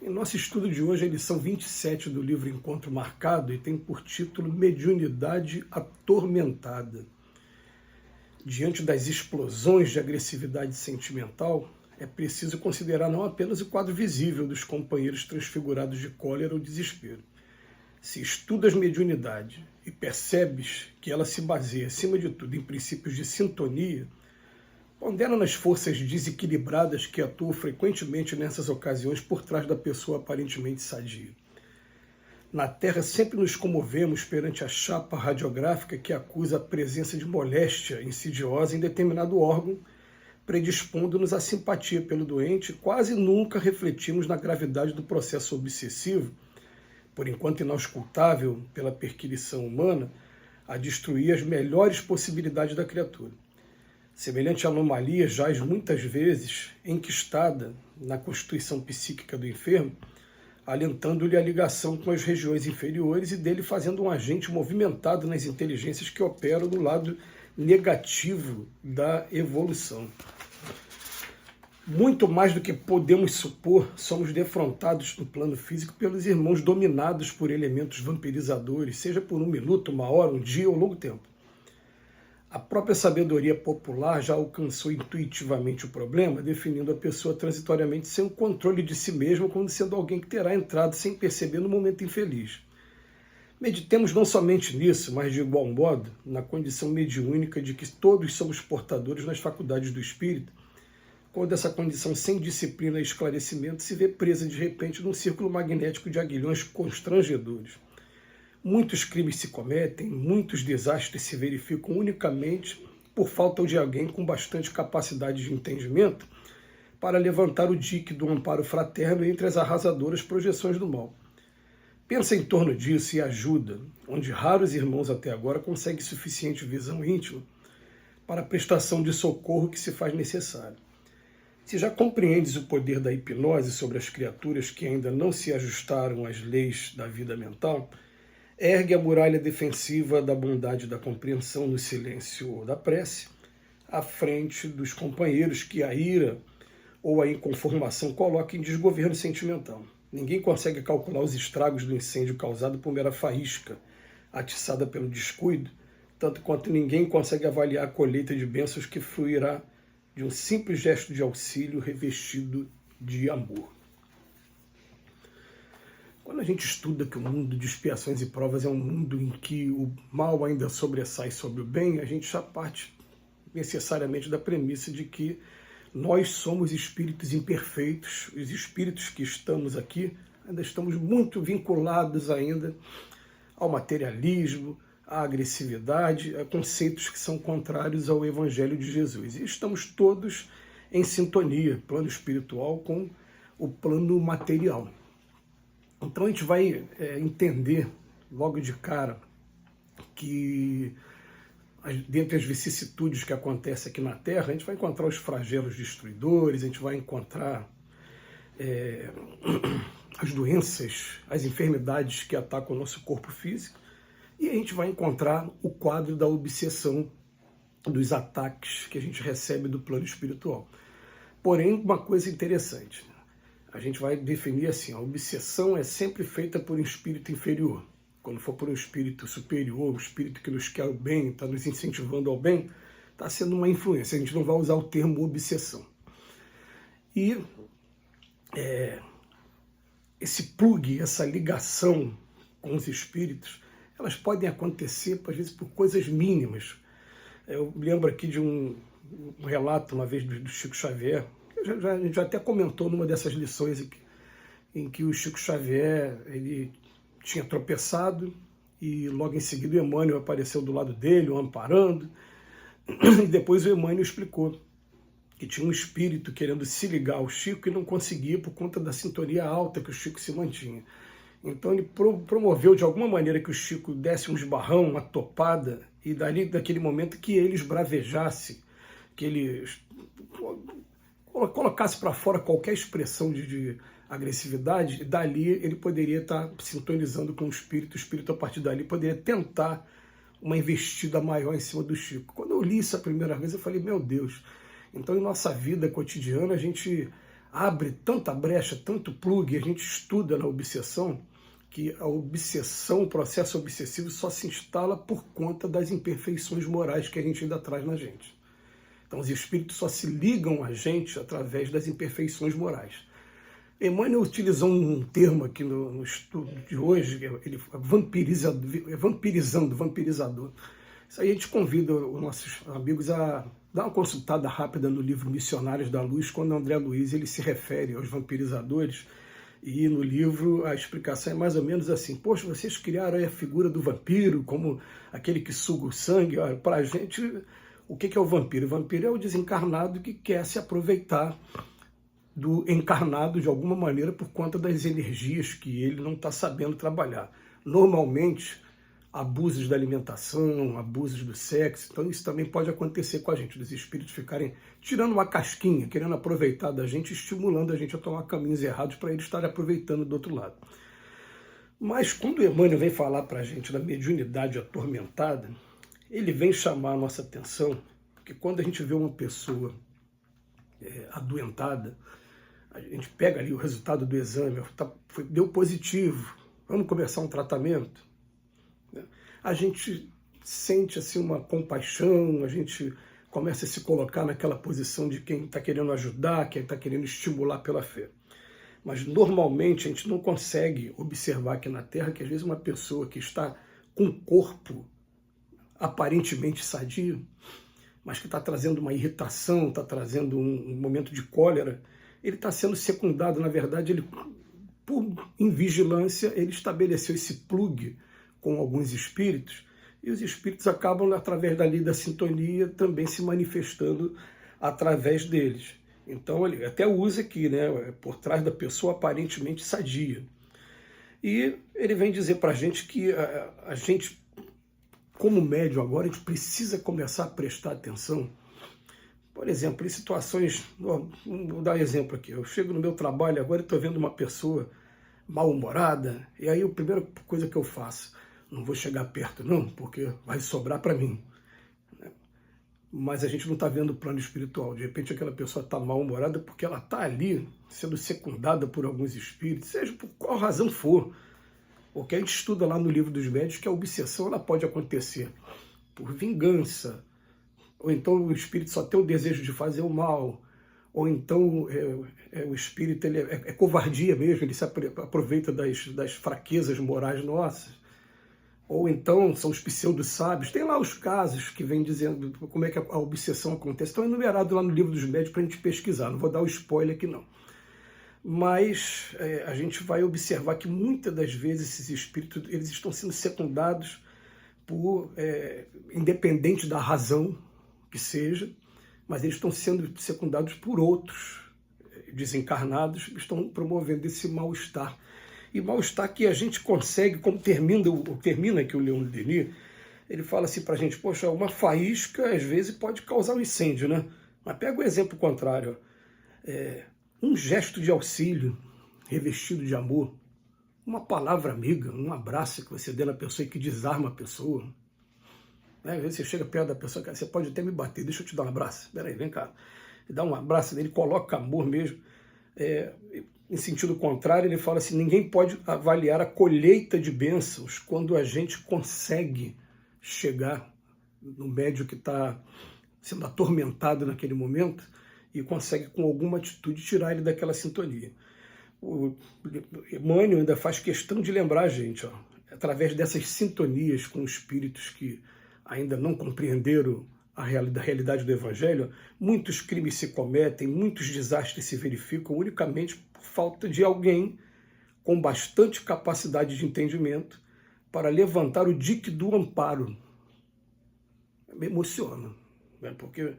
Em nosso estudo de hoje, a lição 27 do livro Encontro Marcado, e tem por título Mediunidade Atormentada. Diante das explosões de agressividade sentimental, é preciso considerar não apenas o quadro visível dos companheiros transfigurados de cólera ou desespero. Se estudas mediunidade e percebes que ela se baseia, acima de tudo, em princípios de sintonia, pondera nas forças desequilibradas que atuam frequentemente nessas ocasiões por trás da pessoa aparentemente sadia. Na Terra sempre nos comovemos perante a chapa radiográfica que acusa a presença de moléstia insidiosa em determinado órgão, predispondo-nos à simpatia pelo doente, quase nunca refletimos na gravidade do processo obsessivo, por enquanto inauscultável pela perquisição humana, a destruir as melhores possibilidades da criatura. Semelhante anomalia jaz muitas vezes enquistada na constituição psíquica do enfermo, alentando-lhe a ligação com as regiões inferiores e dele fazendo um agente movimentado nas inteligências que operam no lado negativo da evolução. Muito mais do que podemos supor, somos defrontados no plano físico pelos irmãos dominados por elementos vampirizadores, seja por um minuto, uma hora, um dia ou longo tempo. A própria sabedoria popular já alcançou intuitivamente o problema, definindo a pessoa transitoriamente sem o controle de si mesma como sendo alguém que terá entrado sem perceber no momento infeliz. Meditemos não somente nisso, mas de igual modo na condição mediúnica de que todos somos portadores nas faculdades do espírito, quando essa condição sem disciplina e esclarecimento se vê presa de repente num círculo magnético de aguilhões constrangedores. Muitos crimes se cometem, muitos desastres se verificam unicamente por falta de alguém com bastante capacidade de entendimento para levantar o dique do amparo fraterno entre as arrasadoras projeções do mal. Pensa em torno disso e ajuda, onde raros irmãos até agora conseguem suficiente visão íntima para a prestação de socorro que se faz necessário. Se já compreendes o poder da hipnose sobre as criaturas que ainda não se ajustaram às leis da vida mental, ergue a muralha defensiva da bondade e da compreensão no silêncio ou da prece, à frente dos companheiros que a ira ou a inconformação colocam em desgoverno sentimental. Ninguém consegue calcular os estragos do incêndio causado por mera faísca, atiçada pelo descuido, tanto quanto ninguém consegue avaliar a colheita de bênçãos que fluirá de um simples gesto de auxílio revestido de amor. Quando a gente estuda que o mundo de expiações e provas é um mundo em que o mal ainda sobressai sobre o bem, a gente já parte necessariamente da premissa de que nós somos espíritos imperfeitos, os espíritos que estamos aqui ainda estamos muito vinculados ainda ao materialismo, à agressividade, a conceitos que são contrários ao Evangelho de Jesus. E estamos todos em sintonia, plano espiritual com o plano material. Então a gente vai entender logo de cara que dentre as vicissitudes que acontecem aqui na Terra, a gente vai encontrar os flagelos destruidores, a gente vai encontrar as doenças, as enfermidades que atacam o nosso corpo físico, e a gente vai encontrar o quadro da obsessão, dos ataques que a gente recebe do plano espiritual. Porém, uma coisa interessante, a gente vai definir assim, a obsessão é sempre feita por um espírito inferior. Quando for por um espírito superior, um espírito que nos quer o bem, está nos incentivando ao bem, está sendo uma influência. A gente não vai usar o termo obsessão. E esse plug, essa ligação com os espíritos, elas podem acontecer, às vezes, por coisas mínimas. Eu lembro aqui de um relato, uma vez, do Chico Xavier. A gente já até comentou numa dessas lições em que o Chico Xavier ele tinha tropeçado e logo em seguida o Emmanuel apareceu do lado dele, o amparando, e depois o Emmanuel explicou que tinha um espírito querendo se ligar ao Chico e não conseguia por conta da sintonia alta que o Chico se mantinha. Então ele promoveu de alguma maneira que o Chico desse um esbarrão, uma topada, e daquele momento que ele esbravejasse, que ele colocasse para fora qualquer expressão de agressividade, e dali ele poderia estar sintonizando com o espírito a partir dali poderia tentar uma investida maior em cima do Chico. Quando eu li isso a primeira vez, eu falei, meu Deus, então em nossa vida cotidiana a gente abre tanta brecha, tanto plug, a gente estuda na obsessão, que a obsessão, o processo obsessivo só se instala por conta das imperfeições morais que a gente ainda traz na gente. Então os espíritos só se ligam a gente através das imperfeições morais. Emmanuel utilizou um termo aqui no estudo de hoje, ele vampirizador. Isso aí a gente convida os nossos amigos a dar uma consultada rápida no livro Missionários da Luz, quando André Luiz ele se refere aos vampirizadores, e no livro a explicação é mais ou menos assim: poxa, vocês criaram aí a figura do vampiro como aquele que suga o sangue. Para a gente, o que é o vampiro? O vampiro é o desencarnado que quer se aproveitar do encarnado de alguma maneira por conta das energias que ele não está sabendo trabalhar. Normalmente, abusos da alimentação, abusos do sexo, então isso também pode acontecer com a gente, dos espíritos ficarem tirando uma casquinha, querendo aproveitar da gente, estimulando a gente a tomar caminhos errados para eles estarem aproveitando do outro lado. Mas quando o Emmanuel vem falar para a gente da mediunidade atormentada, ele vem chamar a nossa atenção, porque quando a gente vê uma pessoa adoentada, a gente pega ali o resultado do exame, deu positivo, vamos começar um tratamento. A gente sente assim uma compaixão, a gente começa a se colocar naquela posição de quem está querendo ajudar, quem está querendo estimular pela fé. Mas normalmente a gente não consegue observar aqui na Terra que às vezes uma pessoa que está com um corpo aparentemente sadio, mas que está trazendo uma irritação, está trazendo um momento de cólera, ele está sendo secundado. Na verdade, ele, em vigilância, ele estabeleceu esse plug com alguns espíritos, e os espíritos acabam, através dali da sintonia, também se manifestando através deles. Então, ele até usa aqui, né, por trás da pessoa aparentemente sadia. E ele vem dizer para a gente que a gente, como médium agora, a gente precisa começar a prestar atenção. Por exemplo, em situações, vou dar um exemplo aqui, eu chego no meu trabalho agora e estou vendo uma pessoa mal-humorada, e aí a primeira coisa que eu faço, não vou chegar perto não, porque vai sobrar para mim. Mas a gente não está vendo o plano espiritual. De repente aquela pessoa está mal-humorada porque ela está ali sendo secundada por alguns espíritos, seja por qual razão for. O que a gente estuda lá no Livro dos Médiuns, que a obsessão ela pode acontecer por vingança, ou então o espírito só tem o desejo de fazer o mal, ou então o espírito ele é covardia mesmo, ele se aproveita das fraquezas morais nossas. Ou então são os pseudo-sábios. Tem lá os casos que vêm dizendo como é que a obsessão acontece. Estão enumerados lá no Livro dos Médiuns para a gente pesquisar. Não vou dar o spoiler aqui não. Mas a gente vai observar que muitas das vezes esses espíritos eles estão sendo secundados por, independente da razão que seja, mas eles estão sendo secundados por outros desencarnados que estão promovendo esse mal-estar. E mal-estar que a gente consegue, como termina aqui o Leon Denis, ele fala assim para a gente, poxa, uma faísca às vezes pode causar um incêndio, né? Mas pega o exemplo contrário, um gesto de auxílio revestido de amor, uma palavra amiga, um abraço que você dê na pessoa e que desarma a pessoa. Às vezes você chega perto da pessoa, cara, você pode até me bater, deixa eu te dar um abraço. Peraí, vem cá. Dá um abraço nele, coloca amor mesmo. Em sentido contrário, ele fala assim, ninguém pode avaliar a colheita de bênçãos quando a gente consegue chegar no médium que está sendo atormentado naquele momento e consegue, com alguma atitude, tirar ele daquela sintonia. O Emmanuel ainda faz questão de lembrar a gente, através dessas sintonias com espíritos que ainda não compreenderam a realidade do Evangelho, muitos crimes se cometem, muitos desastres se verificam unicamente por falta de alguém com bastante capacidade de entendimento para levantar o dique do amparo. Me emociona, né? Porque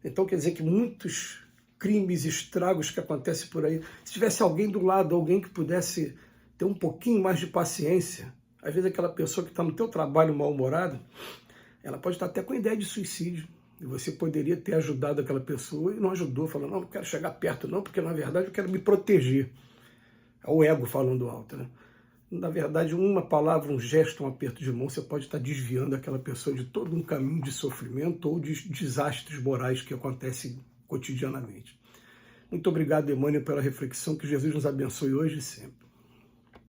então quer dizer que muitos crimes, estragos que acontecem por aí, se tivesse alguém do lado, alguém que pudesse ter um pouquinho mais de paciência, às vezes aquela pessoa que está no teu trabalho mal-humorada, ela pode estar até com ideia de suicídio. E você poderia ter ajudado aquela pessoa e não ajudou, falando, não quero chegar perto não, porque na verdade eu quero me proteger. É o ego falando alto, né? Na verdade, uma palavra, um gesto, um aperto de mão, você pode estar desviando aquela pessoa de todo um caminho de sofrimento ou de desastres morais que acontecem cotidianamente. Muito obrigado, Emmanuel, pela reflexão. Que Jesus nos abençoe hoje e sempre.